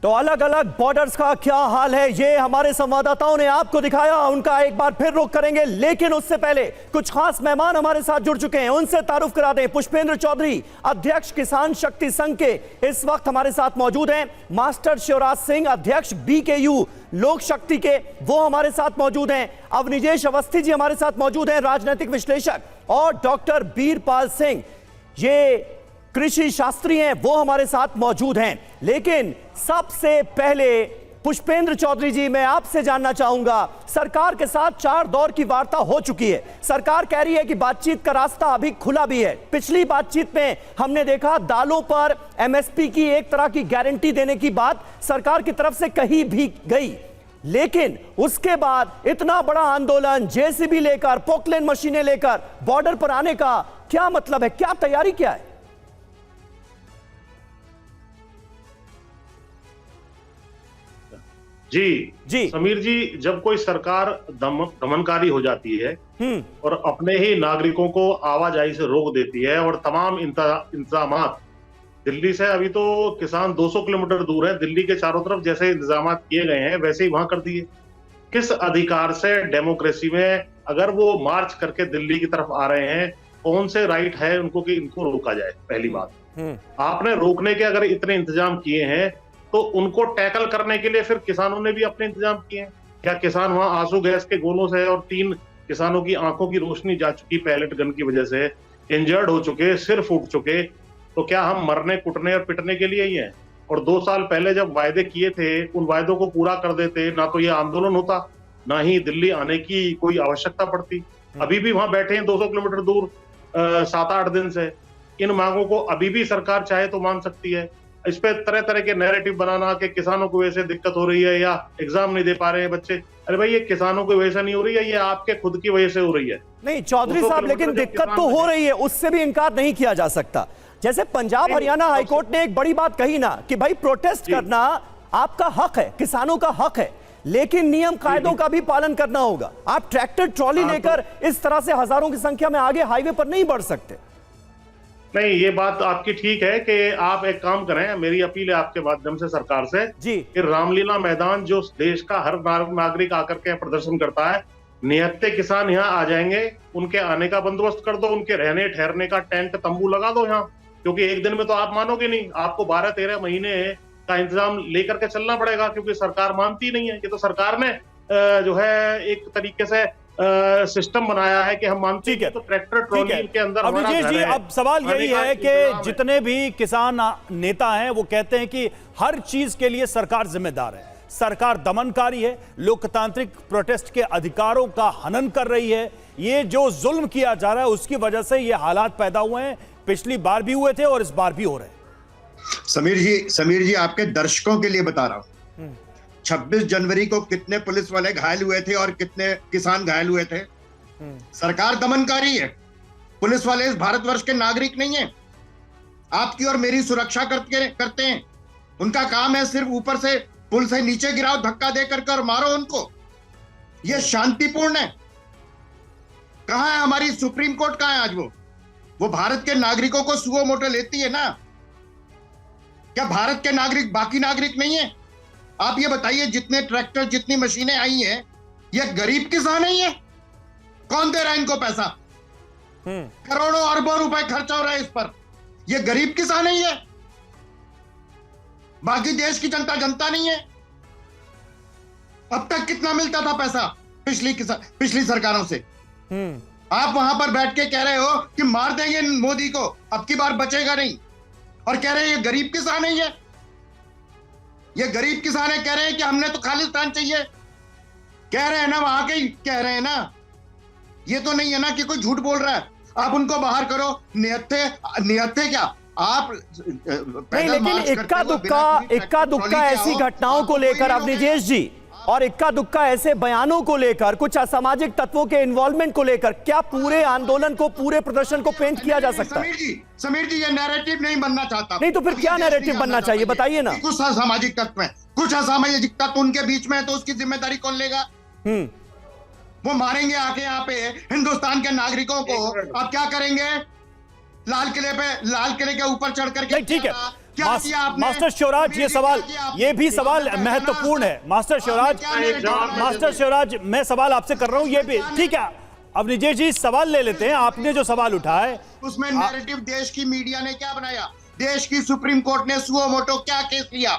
तो अलग अलग बॉर्डर्स का क्या हाल है ये हमारे संवाददाताओं ने आपको दिखाया, उनका एक बार फिर रुख करेंगे, लेकिन उससे पहले कुछ खास मेहमान हमारे साथ जुड़ चुके हैं, उनसे तारुफ करा दें। पुष्पेंद्र चौधरी, अध्यक्ष किसान शक्ति संघ के, इस वक्त हमारे साथ मौजूद हैं। मास्टर शिवराज सिंह, अध्यक्ष BKU लोक शक्ति के, वो हमारे साथ मौजूद हैं। अवनिजेश अवस्थी जी हमारे साथ मौजूद हैं, राजनीतिक विश्लेषक। और डॉक्टर बीरपाल सिंह, ये कृषि शास्त्री हैं, वो हमारे साथ मौजूद हैं। लेकिन सबसे पहले पुष्पेंद्र चौधरी जी, मैं आपसे जानना चाहूंगा, सरकार के साथ 4 दौर की वार्ता हो चुकी है। सरकार कह रही है कि बातचीत का रास्ता अभी खुला भी है। पिछली बातचीत में हमने देखा दालों पर MSP की एक तरह की गारंटी देने की बात सरकार की तरफ से कही भी गई, लेकिन उसके बाद इतना बड़ा आंदोलन, JCB लेकर, पोकलेन मशीनें लेकर बॉर्डर पर आने का क्या मतलब है, क्या तैयारी क्या है? जी समीर जी, जब कोई सरकार दमनकारी हो जाती है और अपने ही नागरिकों को आवाजाही से रोक देती है और तमाम इंतजाम, दिल्ली से अभी तो किसान 200 किलोमीटर दूर है, दिल्ली के चारों तरफ जैसे इंतजाम किए गए हैं वैसे ही वहां कर दिए। किस अधिकार से डेमोक्रेसी में अगर वो मार्च करके दिल्ली की तरफ आ रहे हैं, कौन से राइट है उनको कि इनको रोका जाए? पहली बात, आपने रोकने के अगर इतने इंतजाम किए हैं तो उनको टैकल करने के लिए फिर किसानों ने भी अपने इंतजाम किए हैं। क्या किसान वहां आंसू गैस के गोलों से, और 3 किसानों की आंखों की रोशनी जा चुकी पैलेट गन की वजह से, इंजर्ड हो चुके, सिर फूट चुके, तो क्या हम मरने कुटने और पिटने के लिए ही हैं? और 2 साल पहले जब वायदे किए थे उन वायदों को पूरा कर देते, ना तो ये आंदोलन होता, ना ही दिल्ली आने की कोई आवश्यकता पड़ती। अभी भी वहां बैठे हैं 200 किलोमीटर दूर 7-8 दिन से। इन मांगों को अभी भी सरकार चाहे तो मान सकती है। इस पे तरह तरह के नैरेटिव बनाना कि किसानों को वैसे दिक्कत हो रही है या एग्जाम नहीं दे पा रहे हैं बच्चे, अरे भाई ये किसानों की वजह से नहीं हो रही है, ये आपके खुद की वजह से हो रही है। नहीं चौधरी साहब, लेकिन दिक्कत तो हो रही है, उससे भी इनकार नहीं किया जा सकता। जैसे पंजाब हरियाणा हाईकोर्ट ने एक बड़ी बात कही ना कि भाई प्रोटेस्ट करना आपका हक है, किसानों का हक है, लेकिन नियम कायदों का भी पालन करना होगा। आप ट्रैक्टर ट्रॉली लेकर इस तरह से हजारों की संख्या में आगे हाईवे पर नहीं बढ़ सकते। नहीं, ये बात आपकी ठीक है कि आप एक काम करें, मेरी अपील है आपके माध्यम से सरकार से जी, कि रामलीला मैदान जो देश का हर नागरिक आकर के प्रदर्शन करता है, निहत्थे किसान यहाँ आ जाएंगे, उनके आने का बंदोबस्त कर दो, उनके रहने ठहरने का टेंट तंबू लगा दो यहाँ, क्योंकि एक दिन में तो आप मानोगे नहीं, आपको 12-13 महीने का इंतजाम लेकर के चलना पड़ेगा, क्योंकि सरकार मानती नहीं है। ये तो सरकार ने जो है एक तरीके से सिस्टम बनाया है कि हम मानते हैं, तो ट्रैक्टर ट्रॉली के अंदर। अवनिजेश जी, अब सवाल यही है कि जितने भी किसान नेता हैं वो कहते हैं कि हर चीज के लिए सरकार जिम्मेदार है, सरकार दमनकारी है, लोकतांत्रिक प्रोटेस्ट के अधिकारों का हनन कर रही है, ये जो जुल्म किया जा रहा है उसकी वजह से ये हालात पैदा हुए हैं, पिछली बार भी हुए थे और इस बार भी हो रहे हैं। समीर जी आपके दर्शकों के लिए बता रहा हूं, 26 जनवरी को कितने पुलिस वाले घायल हुए थे और कितने किसान घायल हुए थे। सरकार दमनकारी है, पुलिस वाले इस भारतवर्ष के नागरिक नहीं है, आपकी और मेरी सुरक्षा करते हैं। उनका काम है सिर्फ ऊपर से पुल से नीचे गिराओ, धक्का दे करके और मारो उनको। यह शांतिपूर्ण है। कहां है हमारी सुप्रीम कोर्ट, कहां है आज? वो भारत के नागरिकों को सुओ मोटो लेती है ना। क्या भारत के नागरिक बाकी नागरिक नहीं है? आप ये बताइए, जितने ट्रैक्टर, जितनी मशीनें आई हैं, ये गरीब किसान ही है? कौन दे रहा है इनको पैसा? करोड़ों अरबों रुपए खर्चा हो रहा है इस पर, ये गरीब किसान ही है? बाकी देश की जनता नहीं है? अब तक कितना मिलता था पैसा पिछली सरकारों से? आप वहां पर बैठ के कह रहे हो कि मार देंगे मोदी को, अब की बार बचेगा नहीं, और कह रहे हैं ये गरीब किसान ही है। ये गरीब किसान है, कह रहे हैं कि हमने तो खालिस्तान चाहिए, कह रहे हैं ना, वहां के ही कह रहे हैं ना। ये तो नहीं है ना कि कोई झूठ बोल रहा है। आप उनको बाहर करो। निहत्थे क्या आप नहीं, लेकिन इक्का दुक्का ऐसी घटनाओं को लेकर अवनिजेश जी, और इक्का दुक्का ऐसे बयानों को लेकर, कुछ असामाजिक तत्वों के इन्वॉल्वमेंट को लेकर, क्या पूरे आंदोलन को, पूरे प्रदर्शन को पेंट किया जा सकता है? समीर जी ये नैरेटिव नहीं बनना चाहता। नहीं तो फिर क्या नैरेटिव बनना चाहिए, बताइए ना। कुछ असामाजिक तत्व है, कुछ असामाजिक तत्व उनके बीच में है, तो उसकी जिम्मेदारी कौन लेगा? वो मारेंगे आके यहाँ पे हिंदुस्तान के नागरिकों को। आप क्या करेंगे? लाल किले के ऊपर चढ़ करके? ठीक है, क्या किया आपने? मास्टर शिवराज, ये समीर जी, सवाल, क्या किया आपने? ये भी सवाल आपने महत्वपूर्ण बताया है। मास्टर शिवराज, क्या narrative मास्टर शिवराज, मैं सवाल आपसे कर रहा हूं, ये भी ठीक है। अब निजेश जी सवाल ले लेते हैं, आपने जो सवाल उठाया है उसमें नैरेटिव देश की मीडिया ने क्या बनाया? देश की सुप्रीम कोर्ट ने सुओ मोटो क्या केस लिया?